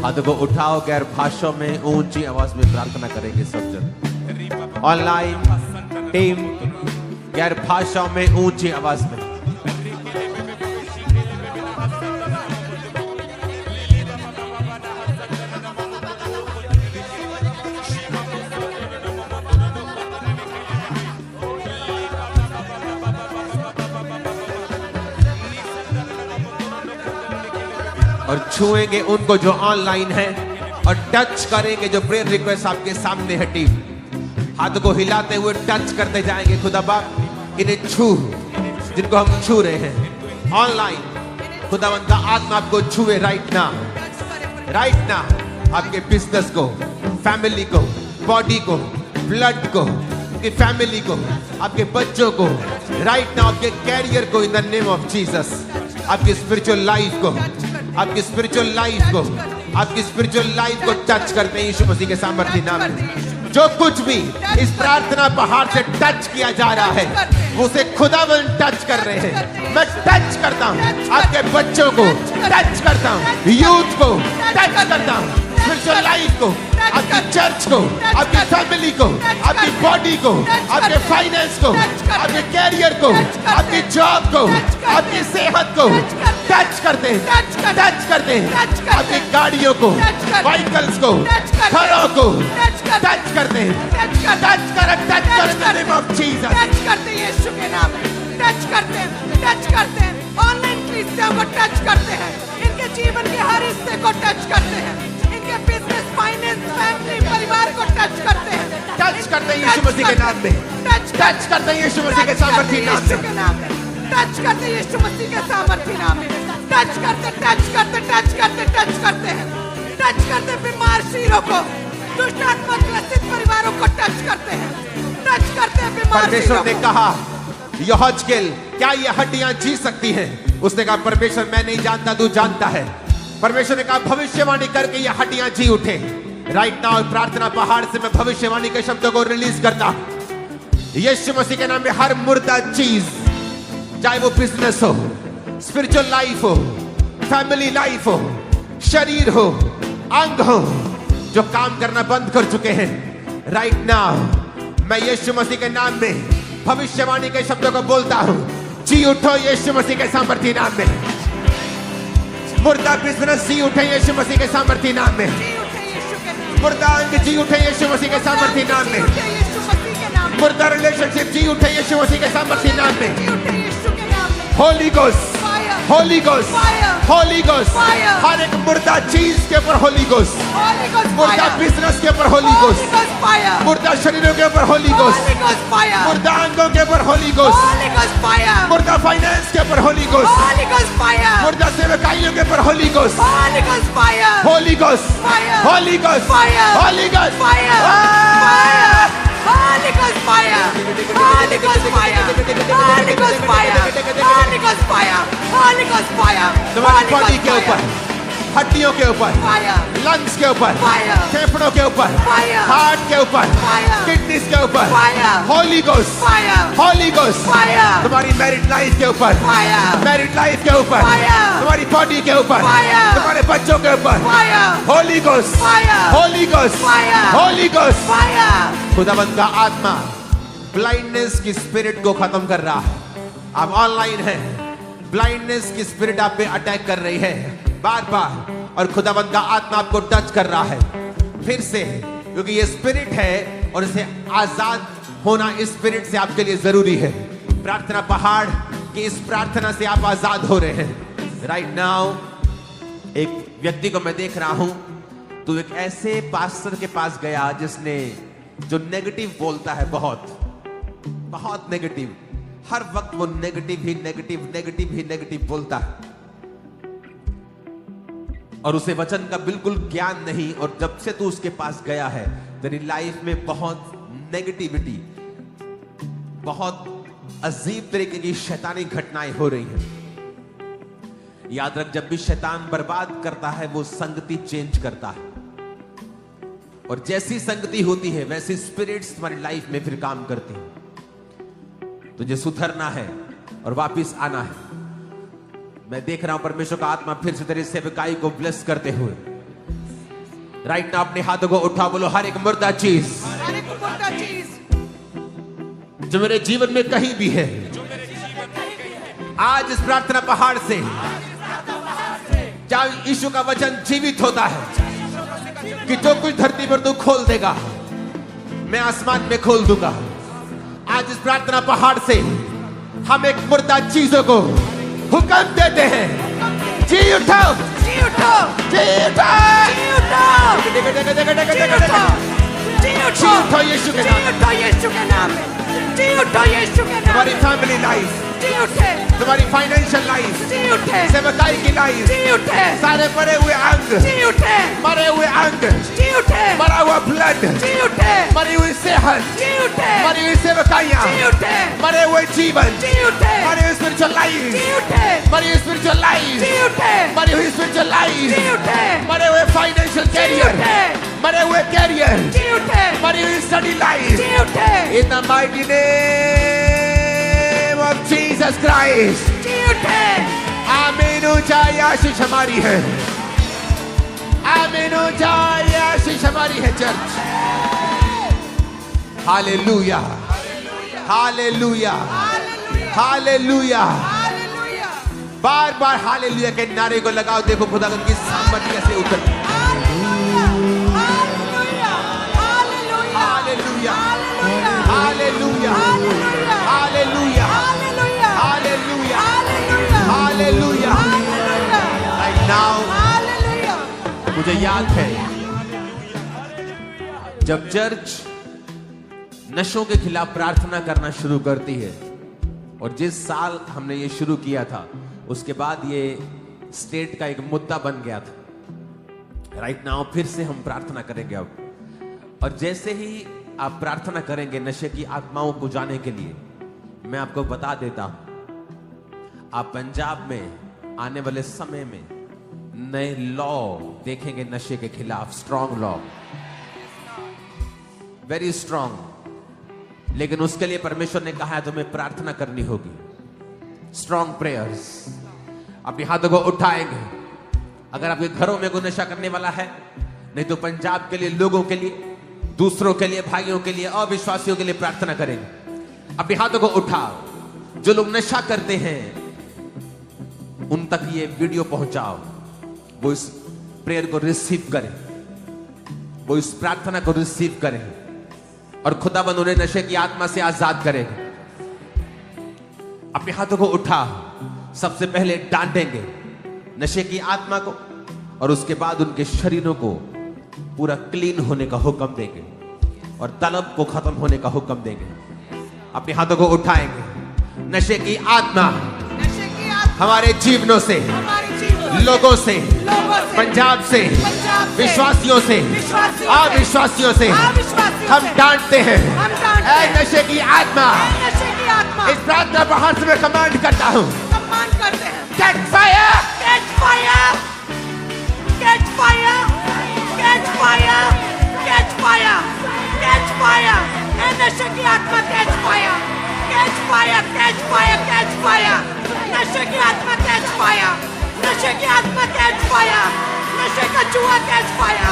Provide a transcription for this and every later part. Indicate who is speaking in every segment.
Speaker 1: हाथों को उठाओ, गैर भाषाओं में ऊंची आवाज में प्रार्थना करेंगे सब जन। ऑनलाइन टीम गैर भाषाओं में ऊंची आवाज में। और छुएंगे उनको जो ऑनलाइन है और टच करेंगे जो प्रेयर रिक्वेस्ट आपके सामने है। टीम हाथ को हिलाते हुए टच करते जाएंगे। खुदा बाप इन्हें छू, जिनको हम छू रहे हैं ऑनलाइन, खुदावंद का आत्मा आपको छुए राइट ना, राइट ना। आपके बिजनेस को, फैमिली को, बॉडी को, ब्लड को, आपकी फैमिली को, आपके बच्चों को राइट ना, आपके कैरियर को in the name of Jesus, आपकी स्पिरिचुअल लाइफ को, आपकी स्पिरिचुअल लाइफ को, आपकी स्पिरिचुअल लाइफ को टच करते हैं यीशु मसीह के सामर्थ्य नाम में। जो कुछ भी इस प्रार्थना पहाड़ से टच किया जा रहा है वो उसे खुदावन टच कर रहे हैं। मैं टच करता हूं आपके बच्चों को, टच करता हूं यूथ को, टच करता हूं स्पिरिचुअल लाइफ को, आपकी चर्च को, आपकी फैमिली को, आपकी बॉडी को, आपके फाइनेंस को, आपके कैरियर को, आपकी जॉब को, आपकी सेहत को टच करते हैं, टच करते हैं। आपकी गाड़ियों को, व्हीकल्स को, घरों को टच करते हैं, टच करते हैं जीसस,
Speaker 2: टच करते हैं यीशु के नाम में, टच करते हैं, टच करते हैं। ऑनलाइन क्रिश्चियन को टच करते हैं, इनके जीवन के हर हिस्से को टच करते हैं, इनके बिजनेस, फाइनेंस, फैमिली, परिवार को टच करते हैं,
Speaker 1: टच करते हैं यीशु मसीह के नाम में, टच करते हैं यीशु मसीह के सामर्थ्य नाम में,
Speaker 2: टच करते हैं यीशु मसीह के सामर्थ्य नाम में, टच करते, टच करते, टच करते, टच करते हैं, टच करते बीमार शरीरों को, दुष्ट आत्मा ग्रसित परिवारों को टच करते हैं, टच करते हैं बीमार।
Speaker 1: परमेश्वर ने कहा यहोजकेल, क्या ये हड्डियां जी सकती हैं? उसने कहा परमेश्वर मैं नहीं जानता, तू जानता है। परमेश्वर ने कहा भविष्यवाणी करके ये हड्डियां जी उठे। राइट नाउ प्रार्थना पहाड़ से मैं भविष्यवाणी के शब्दों को रिलीज करता हूं यीशु मसीह के नाम में। हर मुर्दा चीज, चाहे वो बिजनेस हो, स्पिरिचुअल लाइफ हो, फैमिली लाइफ हो, शरीर हो, अंग हो, जो काम करना बंद कर चुके हैं, राइट नाउ मैं यीशु मसीह के नाम में भविष्यवाणी के शब्दों को बोलता हूं, जी उठो यीशु मसीह के सामर्थ्य नाम में। मुर्दा बिजनेस जी उठे यीशु मसीह के सामर्थ्य नाम में। मुर्दा अंग जी उठे यीशु मसीह के सामर्थ्य नाम में। मुर्दा रिलेशनशिप जी उठे यीशु मसीह के सामर्थ्य नाम में। Holy ghost, holy ghost, holy ghost, हर एक मुर्दा चीज के ऊपर होली गोस्ट, मुर्दा बिजनेस के ऊपर होली गोस्ट, मुर्दा शरीरों के ऊपर होली गोस्ट, मुर्दा अंगों के ऊपर होली गोस्ट, मुर्दा फाइनेंस के ऊपर होली गोस्ट, मुर्दा सेवकाइयों के ऊपर Holi ghost, holy ghost, holy ghost, holy ghost,
Speaker 2: Holy Ghost fire! Holy Ghost fire! Holy Ghost fire! Holy Ghost fire! Holy Ghost fire!
Speaker 1: तुम्हारी बॉडी के ऊपर, हड्डियों के ऊपर, लंग्स के ऊपर, फेफड़ों के ऊपर, हार्ट के ऊपर, किडनीज के ऊपर, होली गोस्ट, होली गोस्ट, तुम्हारी मैरिड लाइफ के ऊपर, मैरिड लाइफ के ऊपर, तुम्हारी बॉडी के ऊपर, तुम्हारे बच्चों के ऊपर, Holi ghost, holy ghost, holy ghost. खुदावंद का आत्मा ब्लाइंडनेस की स्पिरिट को खत्म कर रहा है। आप ऑनलाइन हैं, ब्लाइंडनेस की स्पिरिट आप पे अटैक कर रही है बार बार, और खुदावंद का आत्मा आपको टच कर रहा है फिर से, क्योंकि ये स्पिरिट है और इसे आजाद होना इस स्पिरिट से आपके लिए जरूरी है। प्रार्थना पहाड़ की इस प्रार्थना से आप आजाद हो रहे हैं। राइट नाउ एक व्यक्ति को मैं देख रहा हूं, तो एक ऐसे पास्टर के पास गया जिसने, जो नेगेटिव बोलता है, बहुत बहुत नेगेटिव, हर वक्त वो नेगेटिव ही नेगेटिव, नेगेटिव ही नेगेटिव बोलता है, और उसे वचन का बिल्कुल ज्ञान नहीं। और जब से तू उसके पास गया है, तेरी लाइफ में बहुत नेगेटिविटी, बहुत अजीब तरीके की शैतानी घटनाएं हो रही हैं। याद रख, जब भी शैतान बर्बाद करता है वो संगति चेंज करता है, और जैसी संगति होती है वैसी स्पिरिट्स तुम्हारी लाइफ में फिर काम करती हैं। तुझे सुधरना है और वापस आना है। मैं देख रहा हूं परमेश्वर का आत्मा फिर से तेरी सेवकाई को ब्लेस करते हुए, राइट नाउ अपने हाथों को उठा, बोलो हर एक मुर्दा चीज
Speaker 2: हर एक मुर्दा चीज
Speaker 1: जो मेरे जीवन में कहीं भी है, आज इस प्रार्थना पहाड़ से जहां यीशु का वचन जीवित होता है कि जो कुछ धरती पर तू खोल देगा मैं आसमान में खोल दूंगा। आज इस प्रार्थना पहाड़ से हम एक मुर्दा चीजों को हुक्म देते हैं, जी उठो,
Speaker 2: जी उठो,
Speaker 1: जी उठो,
Speaker 2: जी उठो, जी उठो, जी उठो
Speaker 1: यीशु के
Speaker 2: जी
Speaker 1: नाम।
Speaker 2: उठो यीशु के नाम में, जी उठो यीशु के नाम
Speaker 1: तुम्हारी
Speaker 2: में,
Speaker 1: फैमिली लाइफ,
Speaker 2: जी उठे,
Speaker 1: तुम्हारी फाइनेंशियल लाइफ,
Speaker 2: जी उठे,
Speaker 1: सेवकाई की लाइफ,
Speaker 2: जी उठे,
Speaker 1: सारे मरे हुए अंग,
Speaker 2: जी उठे,
Speaker 1: मरे हुए अंग,
Speaker 2: जी उठे,
Speaker 1: मरा हुआ ब्लड,
Speaker 2: जी उठे,
Speaker 1: मरी हुई सेहत,
Speaker 2: जी उठे,
Speaker 1: मरी हुई सेवकाइयां,
Speaker 2: जी उठे,
Speaker 1: मरे हुए जीवन,
Speaker 2: जी उठे,
Speaker 1: मरी हुई स्पिरिचुअल लाइफ,
Speaker 2: जी उठे,
Speaker 1: मरी हुई स्पिरिचुअल लाइफ,
Speaker 2: जी उठे,
Speaker 1: मरी हुई स्पिरिचुअल लाइफ,
Speaker 2: जी उठे,
Speaker 1: मरे हुए फाइनेंशियल
Speaker 2: जी
Speaker 1: कैरियर,
Speaker 2: उठे,
Speaker 1: मरे हुए कैरियर,
Speaker 2: जी उठे,
Speaker 1: मरी हुई स्टडी लाइफ,
Speaker 2: जी उठे,
Speaker 1: in the mighty name of Jesus Christ.
Speaker 2: जी उठे,
Speaker 1: आमीन। ऊंचाई आशीष हमारी है, आमीन। ऊंचाई आशीष हमारी है church. Hallelujah, hallelujah, hallelujah.
Speaker 2: Hallelujah,
Speaker 1: बार बार हालेलुया के नारे को लगाओ, देखो खुदावंद की सामर्थ कैसे उतरती है।
Speaker 2: Hallelujah, hallelujah,
Speaker 1: hallelujah,
Speaker 2: hallelujah,
Speaker 1: hallelujah, hallelujah,
Speaker 2: hallelujah,
Speaker 1: hallelujah,
Speaker 2: hallelujah,
Speaker 1: hallelujah.
Speaker 2: Hallelujah,
Speaker 1: right now
Speaker 2: hallelujah.
Speaker 1: मुझे याद है जब चर्च नशों के खिलाफ प्रार्थना करना शुरू करती है, और जिस साल हमने ये शुरू किया था उसके बाद ये स्टेट का एक मुद्दा बन गया था। राइट नाउ फिर से हम प्रार्थना करेंगे अब, और जैसे ही आप प्रार्थना करेंगे नशे की आत्माओं को जाने के लिए, मैं आपको बता देता हूं आप पंजाब में आने वाले समय में नए लॉ देखेंगे नशे के खिलाफ, स्ट्रॉन्ग लॉ, वेरी स्ट्रॉन्ग। लेकिन उसके लिए परमेश्वर ने कहा है तुम्हें प्रार्थना करनी होगी, स्ट्रॉन्ग प्रेयर्स। अपने हाथों को उठाएंगे। अगर आपके घरों में कोई नशा करने वाला है, नहीं तो पंजाब के लिए, लोगों के लिए, दूसरों के लिए, भाइयों के लिए, अविश्वासियों के लिए प्रार्थना करेंगे। अपने हाथों को उठाओ। जो लोग नशा करते हैं उन तक ये वीडियो पहुंचाओ, वो इस प्रेयर को रिसीव करें, वो इस प्रार्थना को रिसीव करें, और खुदाबंद उन्हें नशे की आत्मा से आजाद करेगा। अपने हाथों को उठा, सबसे पहले डांटेंगे नशे की आत्मा को, और उसके बाद उनके शरीरों को पूरा क्लीन होने का हुक्म देंगे, और तलब को खत्म होने का हुक्म देंगे। अपने हाथों को उठाएंगे। नशे की आत्मा
Speaker 2: नशे की आत्मा
Speaker 1: हमारे जीवनों से,
Speaker 2: हमारे जीवन
Speaker 1: लोगों से,
Speaker 2: लोगों से,
Speaker 1: पंजाब से,
Speaker 2: पंजाब से,
Speaker 1: विश्वासियों से,
Speaker 2: विश्वासियों से,
Speaker 1: अविश्वासियों से
Speaker 2: अविश्वासियों
Speaker 1: हम
Speaker 2: से,
Speaker 1: डांटते हैं।
Speaker 2: हम डांटते
Speaker 1: ऐ
Speaker 2: हैं।
Speaker 1: नशे की आत्मा,
Speaker 2: नशे की आत्मा
Speaker 1: इस प्रार्थना पहाड़ से मैं कमांड करता हूं,
Speaker 2: सम्मान करते हैं।
Speaker 1: Catch fire,
Speaker 2: catch fire, catch fire, catch fire, catch fire, catch fire. ए नशे की आत्मा catch fire, catch fire, catch fire, catch fire. नशे की आत्मा कैच फायर, नशे की आत्मा कैच फायर, नशे का जुआ कैच फायर,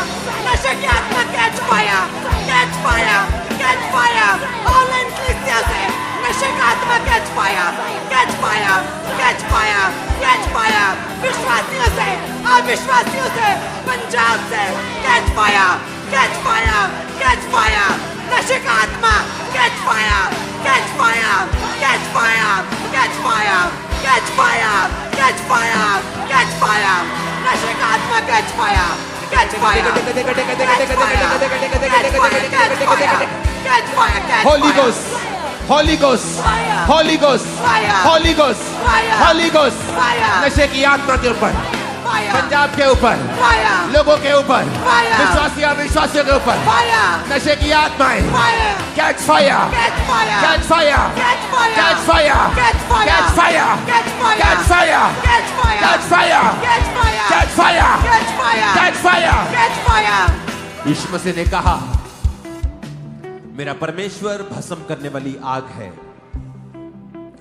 Speaker 2: नशे की आत्मा catch fire, catch fire, catch fire. Online christian से नशे का आत्मा catch fire, catch fire, catch fire, catch fire. विश्वासियों से, अविश्वासियों से, पंजाब से catch fire, catch fire, catch fire. नशे का आत्मा catch fire, catch fire, catch fire, catch fire, catch fire, catch fire, catch fire. नशे का आत्मा catch fire, catch fire, catch fire,
Speaker 1: holy ghost, holy ghost, holy ghost, holy ghost, holy ghost. नशे की आत्मा के ऊपर, पंजाब के ऊपर, लोगों के ऊपर, विश्वासी अविश्वासियों के ऊपर नशे की आत्माएं catch fire, catch fire, catch fire, catch fire, catch fire, catch fire, catch fire, catch fire. Yeshu Masih ने कहा मेरा परमेश्वर भस्म करने वाली आग है,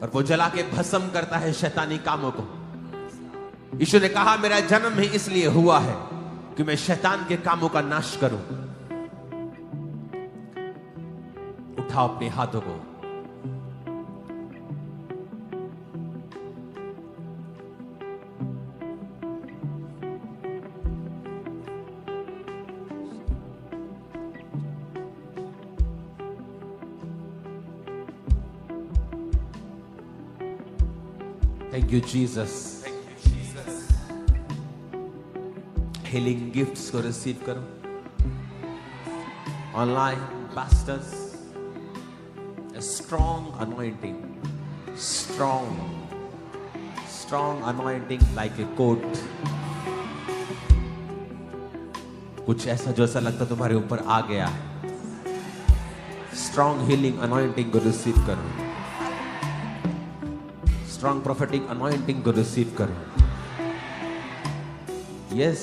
Speaker 1: और वो जला के भस्म करता है शैतानी कामों को। यीशु ने कहा मेरा जन्म ही इसलिए हुआ है कि मैं शैतान के कामों का नाश करूं। उठाओ अपने हाथों को। Thank you, Jesus. Healing gifts को रिसीव करो। Online pastors, a strong anointing, strong anointing like a coat. कुछ ऐसा जो ऐसा लगता तुम्हारे ऊपर आ गया है। Strong healing anointing को रिसीव करो। Strong prophetic anointing को रिसीव करो। Yes,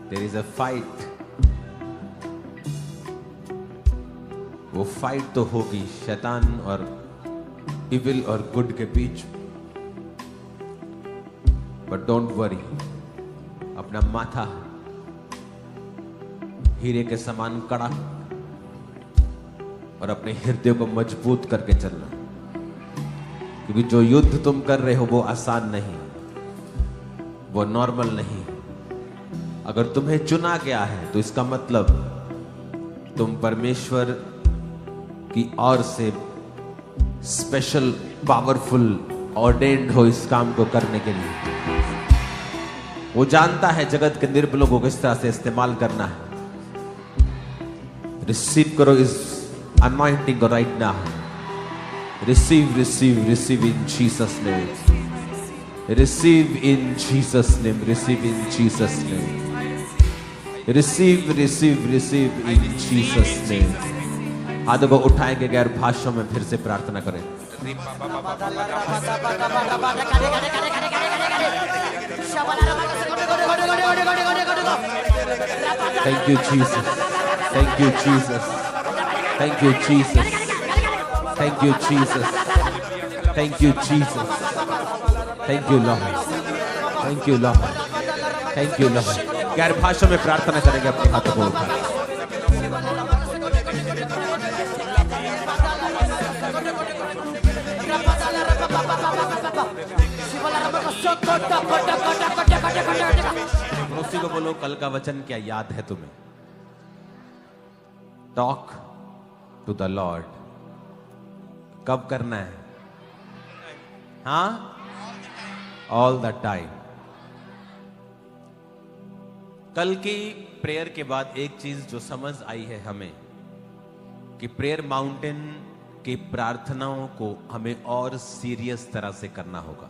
Speaker 1: there is a fight. वो फाइट तो होगी शैतान और इविल और गुड के बीच। But don't worry, अपना माथा हीरे के समान कड़ा और अपने हृदय को मजबूत करके चलना, क्योंकि जो युद्ध तुम कर रहे हो वो आसान नहीं, वो नॉर्मल नहीं। अगर तुम्हें चुना गया है तो इसका मतलब तुम परमेश्वर की ओर से स्पेशल पावरफुल ऑर्डेन्ड हो इस काम को करने के लिए। वो जानता है जगत के निर्बलों को किस तरह से इस्तेमाल करना है। रिसीव करो इस अनॉइंटिंग को right now. Receive in Jesus' name. Receive in Jesus' name. Receive in Jesus' name. Receive in Jesus' name. हाथों को उठाएंगे गैर भाषाओं में फिर से प्रार्थना करें। Thank you, Jesus. Thank you, Jesus. Thank you, Jesus. Thank you, Jesus. Thank you, Jesus. Thank you, Lord. Thank you, Lord. Thank you, Lord. गैर भाषा में प्रार्थना करेंगे अपने हाथों को उठा। उसी को बोलो, कल का वचन क्या याद है तुम्हें? Talk to the lord. कब करना है? हाँ, ऑल द टाइम। कल की प्रेयर के बाद एक चीज जो समझ आई है हमें कि प्रेयर माउंटेन की प्रार्थनाओं को हमें और सीरियस तरह से करना होगा।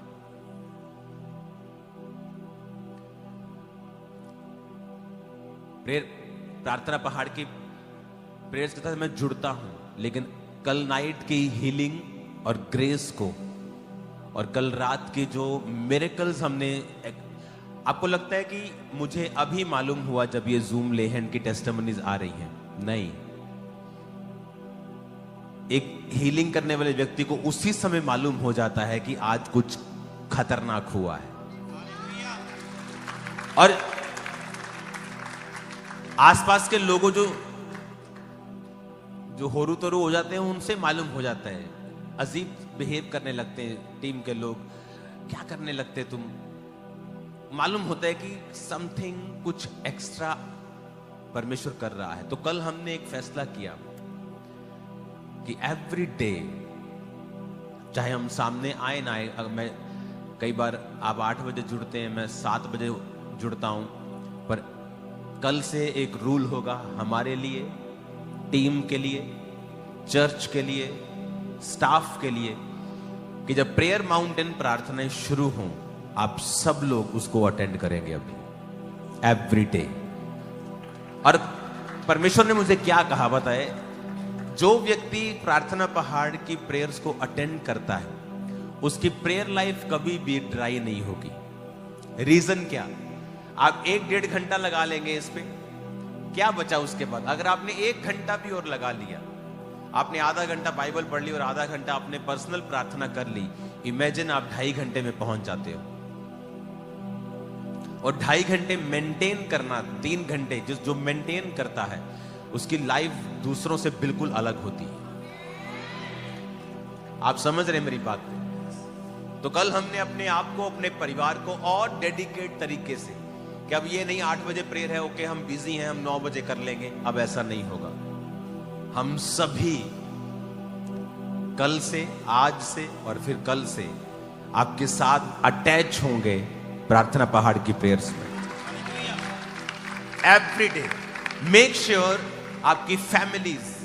Speaker 1: प्रेयर प्रार्थना पहाड़ की प्रेयर्स के साथ मैं जुड़ता हूं, लेकिन कल नाइट की हीलिंग और ग्रेस को और कल रात की जो मिरेकल्स हमने, आपको लगता है कि मुझे अभी मालूम हुआ जब ये जूम लेहन की टेस्टिमनीज आ रही हैं? नहीं, एक हीलिंग करने वाले व्यक्ति को उसी समय मालूम हो जाता है कि आज कुछ खतरनाक हुआ है। और आसपास के लोगों जो होरू तोरू हो जाते हैं उनसे मालूम हो जाता है, अजीब बिहेव करने लगते हैं टीम के लोग, क्या करने लगते तुम, मालूम होता है कि समथिंग कुछ एक्स्ट्रा परमेश्वर कर रहा है। तो कल हमने एक फैसला किया कि एवरी डे, चाहे हम सामने आए ना आए, मैं कई बार आप 8 बजे जुड़ते हैं, मैं 7 बजे जुड़ता हूं, पर कल से एक रूल होगा हमारे लिए, टीम के लिए, चर्च के लिए, स्टाफ के लिए, कि जब प्रेयर माउंटेन प्रार्थनाएं शुरू हों आप सब लोग उसको अटेंड करेंगे अभी एवरी डे। और परमेश्वर ने मुझे क्या कहा बताए, जो व्यक्ति प्रार्थना पहाड़ की प्रेयर्स को अटेंड करता है उसकी प्रेयर लाइफ कभी भी ड्राई नहीं होगी। रीजन क्या? आप 1-1.5 घंटा लगा लेंगे इस पे, क्या बचा उसके बाद? अगर आपने 1 घंटा भी और लगा लिया, आपने आधा घंटा बाइबल पढ़ ली और आधा घंटा आपने पर्सनल प्रार्थना कर ली, इमेजिन आप 2.5 घंटे में पहुंच जाते हो।
Speaker 3: और 2.5 घंटे मेंटेन करना, 3 घंटे जो मेंटेन करता है उसकी लाइफ दूसरों से बिल्कुल अलग होती है। आप समझ रहे हैं मेरी बात? तो कल हमने अपने आप को, अपने परिवार को और डेडिकेट तरीके से, कि अब ये नहीं 8 बजे प्रेयर है, ओके हम बिजी हैं, हम 9 बजे कर लेंगे, अब ऐसा नहीं होगा। हम सभी कल से, आज से और फिर कल से आपके साथ अटैच होंगे प्रार्थना पहाड़ की प्रेयर्स में। एवरी डे मेक श्योर आपकी families,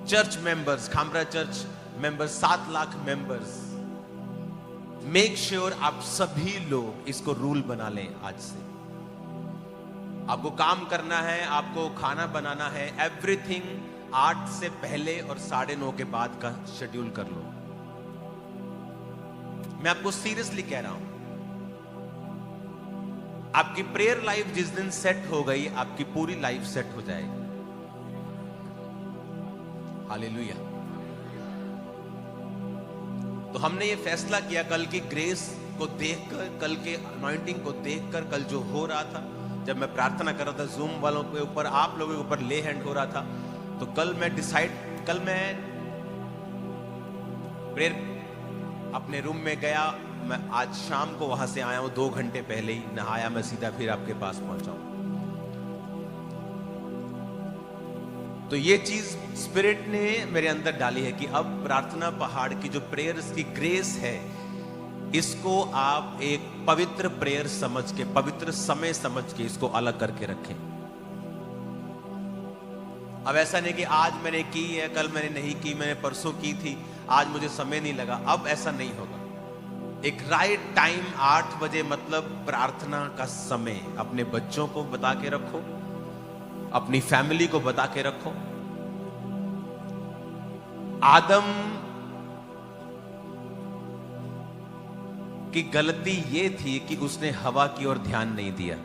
Speaker 3: church members, Khamra church members, 7 lakh members, make sure आप सभी लोग इसको रूल बना लें। आज से आपको काम करना है, आपको खाना बनाना है, एवरीथिंग 8 से पहले और 9:30 के बाद का शेड्यूल कर लो। मैं आपको सीरियसली कह रहा हूं, आपकी प्रेयर लाइफ जिस दिन सेट हो गई, आपकी पूरी लाइफ सेट हो जाएगी। हालेलुया। तो हमने ये फैसला किया कल की ग्रेस को देखकर, कल के अनॉइंटिंग को देखकर, कल जो हो रहा था, जब मैं प्रार्थना कर रहा था जूम वालों के ऊपर, आप लोगों के ऊपर ले हैंड हो रहा था, तो कल मैं प्रेयर अपने रूम में गया। मैं आज शाम को वहां से आया हूं, 2 घंटे पहले ही नहाया, मैं सीधा फिर आपके पास पहुंचा हूं। तो ये चीज स्पिरिट ने मेरे अंदर डाली है कि अब प्रार्थना पहाड़ की जो प्रेयर्स की ग्रेस है, इसको आप एक पवित्र प्रेयर समझ के, पवित्र समय समझ के इसको अलग करके रखें। अब ऐसा नहीं कि आज मैंने की है, कल मैंने नहीं की, मैंने परसों की थी, आज मुझे समय नहीं लगा। अब ऐसा नहीं होगा। एक राइट टाइम 8 बजे मतलब प्रार्थना का समय अपने बच्चों को बता के रखो, अपनी फैमिली को बता के रखो। आदम की गलती यह थी कि उसने हवा की ओर ध्यान नहीं दिया,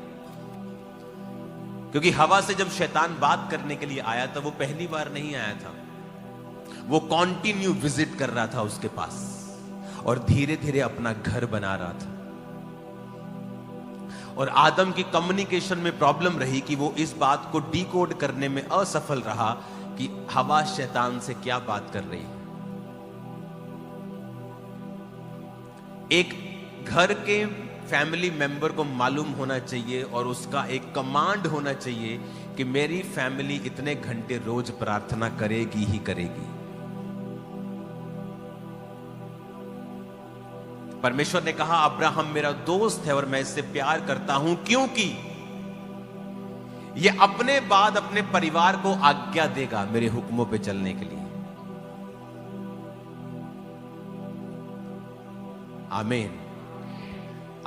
Speaker 3: क्योंकि हवा से जब शैतान बात करने के लिए आया तो वो पहली बार नहीं आया था, वो कॉन्टिन्यू विजिट कर रहा था उसके पास और धीरे धीरे अपना घर बना रहा था। और आदम की कम्युनिकेशन में प्रॉब्लम रही कि वो इस बात को डिकोड करने में असफल रहा कि हवा शैतान से क्या बात कर रही है। एक घर के फैमिली मेंबर को मालूम होना चाहिए और उसका एक कमांड होना चाहिए कि मेरी फैमिली इतने घंटे रोज प्रार्थना करेगी ही करेगी। परमेश्वर ने कहा अब्राहम मेरा दोस्त है और मैं इससे प्यार करता हूं, क्योंकि यह अपने बाद अपने परिवार को आज्ञा देगा मेरे हुक्मों पे चलने के लिए। आमीन।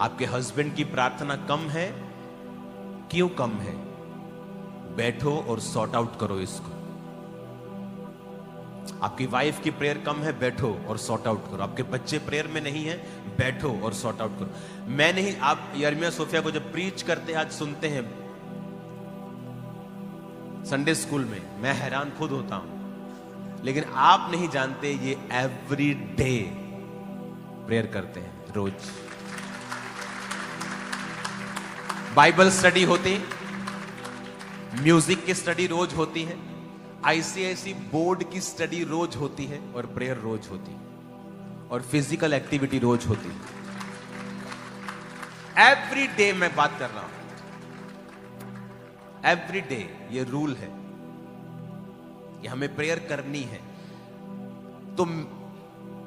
Speaker 3: आपके हस्बैंड की प्रार्थना कम है, क्यों कम है? बैठो और सॉर्ट आउट करो इसको। आपकी वाइफ की प्रेयर कम है, बैठो और सॉर्ट आउट करो। आपके बच्चे प्रेयर में नहीं है, बैठो और सॉर्ट आउट करो। मैं नहीं, आप यर्मिया सोफिया को जब प्रीच करते हैं, आज सुनते हैं संडे स्कूल में, मैं हैरान खुद होता हूं, लेकिन आप नहीं जानते ये एवरी डे प्रेयर करते हैं, रोज। बाइबल स्टडी होती, म्यूजिक की स्टडी रोज होती है, आईसीआईसी बोर्ड की स्टडी रोज होती है और प्रेयर रोज होती है और फिजिकल एक्टिविटी रोज होती है। एवरी डे मैं बात कर रहा हूं, एवरी डे ये रूल है कि हमें प्रेयर करनी है। तो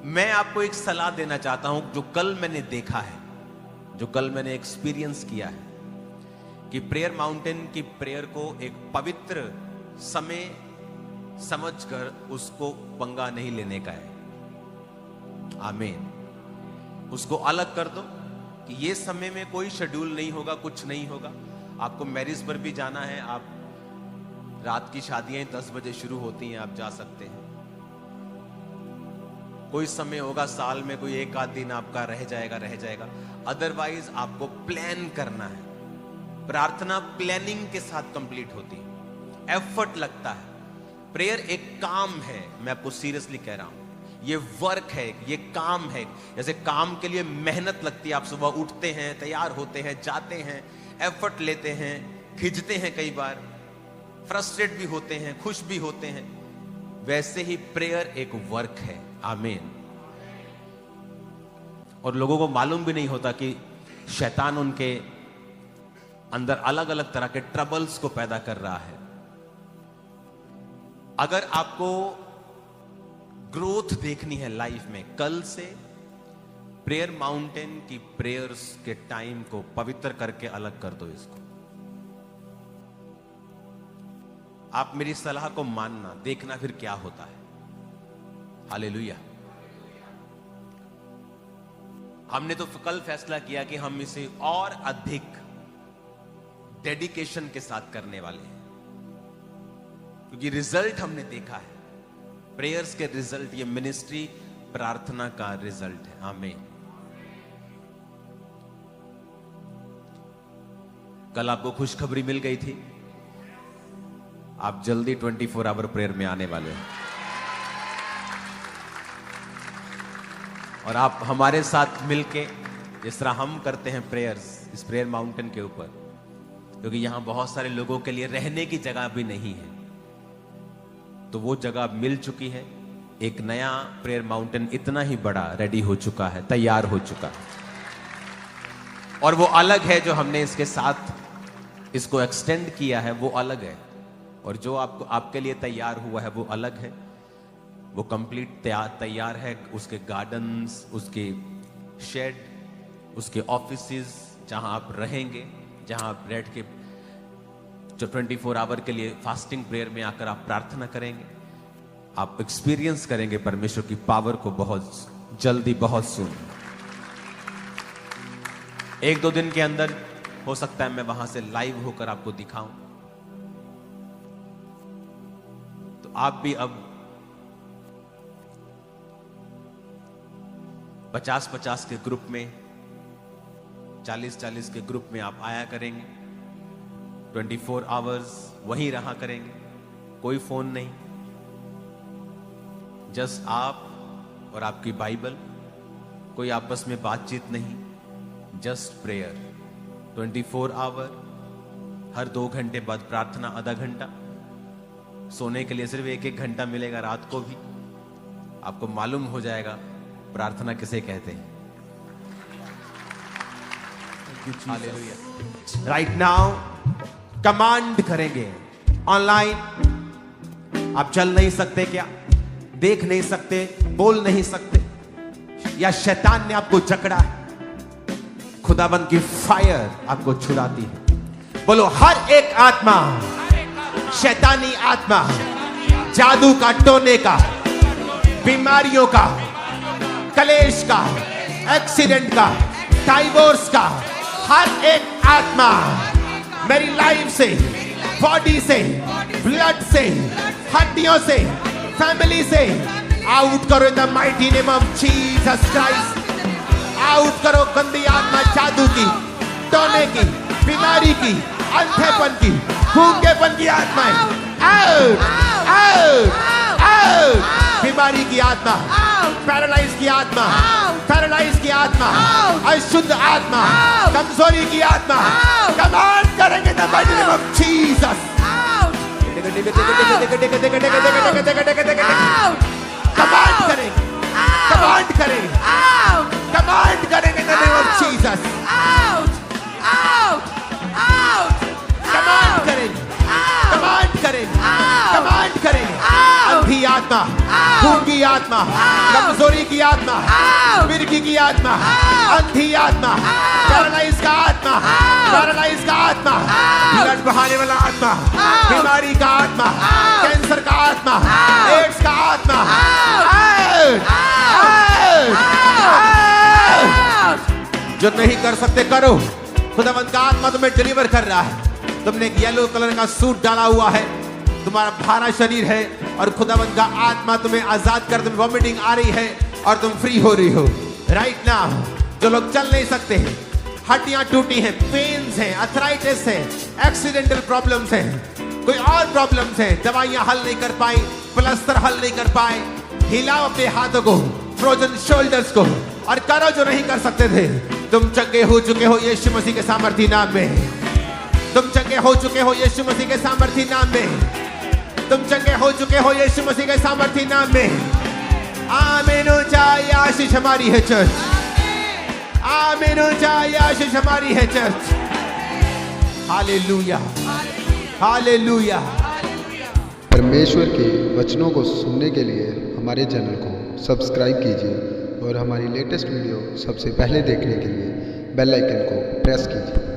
Speaker 3: मैं आपको एक सलाह देना चाहता हूं जो कल मैंने देखा है, जो कल मैंने एक्सपीरियंस किया है, कि प्रेयर माउंटेन की प्रेयर को एक पवित्र समय समझकर उसको पंगा नहीं लेने का है। आमीन। उसको अलग कर दो कि ये समय में कोई शेड्यूल नहीं होगा, कुछ नहीं होगा। आपको मैरिज पर भी जाना है, आप रात की शादियां 10 बजे शुरू होती हैं, आप जा सकते हैं। कोई समय होगा साल में, कोई एक आध दिन आपका रह जाएगा। अदरवाइज आपको प्लान करना है। प्रार्थना प्लानिंग के साथ कंप्लीट होती है, एफर्ट लगता है। प्रेयर एक काम है, मैं आपको सीरियसली कह रहा हूं। ये वर्क है, ये काम है। जैसे काम के लिए मेहनत लगती है, आप सुबह उठते हैं, तैयार होते हैं, जाते हैं, एफर्ट लेते हैं, खिंचते हैं, कई बार फ्रस्ट्रेट भी होते हैं, खुश भी होते हैं। वैसे ही प्रेयर एक वर्क है। आमीन। और लोगों को मालूम भी नहीं होता कि शैतान उनके अंदर अलग अलग तरह के ट्रबल्स को पैदा कर रहा है। अगर आपको ग्रोथ देखनी है लाइफ में, कल से प्रेयर माउंटेन की प्रेयर्स के टाइम को पवित्र करके अलग कर दो इसको। आप मेरी सलाह को मानना, देखना फिर क्या होता है। हालेलुया। हमने तो कल फैसला किया कि हम इसे और अधिक डेडिकेशन के साथ करने वाले हैं, क्योंकि रिजल्ट हमने देखा है। प्रेयर्स के रिजल्ट, ये मिनिस्ट्री प्रार्थना का रिजल्ट है। आमीन। कल आपको खुशखबरी मिल गई थी, आप जल्दी 24 आवर प्रेयर में आने वाले हैं। और आप हमारे साथ मिलके जिस तरह हम करते हैं प्रेयर्स इस प्रेयर माउंटेन के ऊपर, क्योंकि यहां बहुत सारे लोगों के लिए रहने की जगह भी नहीं है, तो वो जगह मिल चुकी है। एक नया प्रेयर माउंटेन इतना ही बड़ा रेडी हो चुका है, तैयार हो चुका है। और वो अलग है, जो हमने इसके साथ इसको एक्सटेंड किया है वो अलग है, और जो आपके लिए तैयार हुआ है वो अलग है। वो कंप्लीट तैयार है। उसके गार्डन्स, उसके शेड, उसके ऑफिसेस, जहां आप रहेंगे, जहां आप बैठ के जो 24 आवर के लिए फास्टिंग प्रेयर में आकर आप प्रार्थना करेंगे, आप एक्सपीरियंस करेंगे परमेश्वर की पावर को बहुत जल्दी, बहुत सुन। 1-2 दिन के अंदर हो सकता है मैं वहां से लाइव होकर आपको दिखाऊं। तो आप भी अब 50-50 के ग्रुप में, 40-40 के ग्रुप में आप आया करेंगे। 24 आवर्स वहीं रहा करेंगे, कोई फोन नहीं, जस्ट आप और आपकी बाइबल, कोई आपस में बातचीत नहीं, जस्ट प्रेयर 24 आवर। हर 2 घंटे बाद प्रार्थना आधा घंटा, सोने के लिए सिर्फ 1-1 घंटा मिलेगा रात को भी। आपको मालूम हो जाएगा प्रार्थना किसे कहते हैं। हालेलुया। राइट नाउ कमांड करेंगे ऑनलाइन। आप चल नहीं सकते क्या? देख नहीं सकते, बोल नहीं सकते, या शैतान ने आपको जकड़ा है? खुदाबंद की फायर आपको छुड़ाती है। बोलो, हर एक आत्मा, शैतानी आत्मा, जादू का, टोने का, बीमारियों का, कलेश का, एक्सीडेंट का, डाइवोर्स का, हर एक आत्मा मेरी लाइफ से, बॉडी से, ब्लड से, हड्डियों से, फैमिली से आउट करो इन the mighty name of Jesus Christ. Out करो गंदी आत्मा, जादू की, टोने की, बीमारी की, अंधेपन की, गूंगेपन की आत्माएं आउट, आउट, आउट। बीमारी की आत्मा, पैरालाइज की आत्मा, पैरालाइज की आत्मा, अशुद्ध आत्मा, कमजोरी की आत्मा, कमांड करेंगे the mighty name of Jesus. Command करेंगे, कमांड करेंगे, कमांड करेंगे the name of Jesus. Command करेंगे, कमांड करेंगे, कमांड करेंगे। अंधी आत्मा, गूंगी आत्मा, कमजोरी की आत्मा, मिर्गी की आत्मा, अंधी आत्मा, पैरालाइज का आत्मा, पैरालाइज का आत्मा, ब्लड बहाने वाला आत्मा, बीमारी का आत्मा, कैंसर का आत्मा, एड्स का आत्मा, जो नहीं कर सकते करो। खुदावंद का आत्मा तुम्हें डिलीवर कर रहा है। तुमने एक येलो कलर का सूट डाला हुआ है, तुम्हारा भारा शरीर है, और खुदावंद का आत्मा तुम्हें आजाद कर, तुम्हें वॉमिटिंग आ रही है और तुम फ्री हो रही हो राइट नाउ। जो लोग चल नहीं सकते हैं, हड्डियां टूटी हैं, पेन्स हैं, अर्थराइटिस है, एक्सीडेंटल प्रॉब्लम्स हैं, कोई और प्रॉब्लम्स हैं, दवाइयां हल नहीं कर पाई, प्लास्टर हल नहीं कर पाए,
Speaker 1: हिलाओ अपने हाथों को, फ्रोजन शोल्डर्स को, और करो जो नहीं कर सकते थे। तुम चंगे हो चुके हो यीशु मसीह के सामर्थी नाम में। तुम चंगे हो चुके हो यीशु मसीह के सामर्थी नाम में। तुम चंगे हो चुके हो यीशु मसीह के सामर्थी नाम में। आमीन हो जाए, आशीष हमारी है चर्च। आमीन हो जाए, आशीष हमारी है चर्च। Hallelujah, hallelujah.
Speaker 4: परमेश्वर के वचनों को सुनने के लिए हमारे चैनल को सब्सक्राइब कीजिए और हमारी लेटेस्ट वीडियो सबसे पहले देखने के लिए बेल आइकन को प्रेस कीजिए।